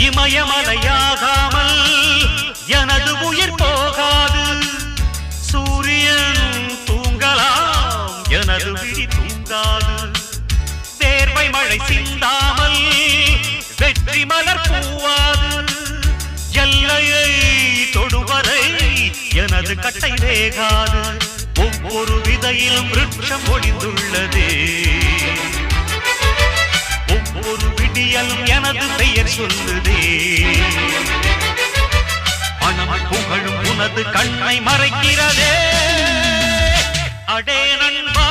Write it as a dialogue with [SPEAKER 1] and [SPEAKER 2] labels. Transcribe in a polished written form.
[SPEAKER 1] இமயமலையாகாமல் எனது உயிர் போகாது. சூரியன் தூங்கலாம், எனது விழி தூங்காது. தேர்வை மழை சிந்தாமல் வெற்றி மலர் பூவாது. எல்லையை தொடுவரை எனது கட்டை வேகாது. ஒவ்வொரு விதையிலும் விருட்சம் ஒளிந்துள்ளதே. ஒவ்வொரு விடியலும் எனது பெயர் சொல்லுதே. பணம் புகழும் உனது கண்ணை மறைக்கிறதே. அடே நண்பா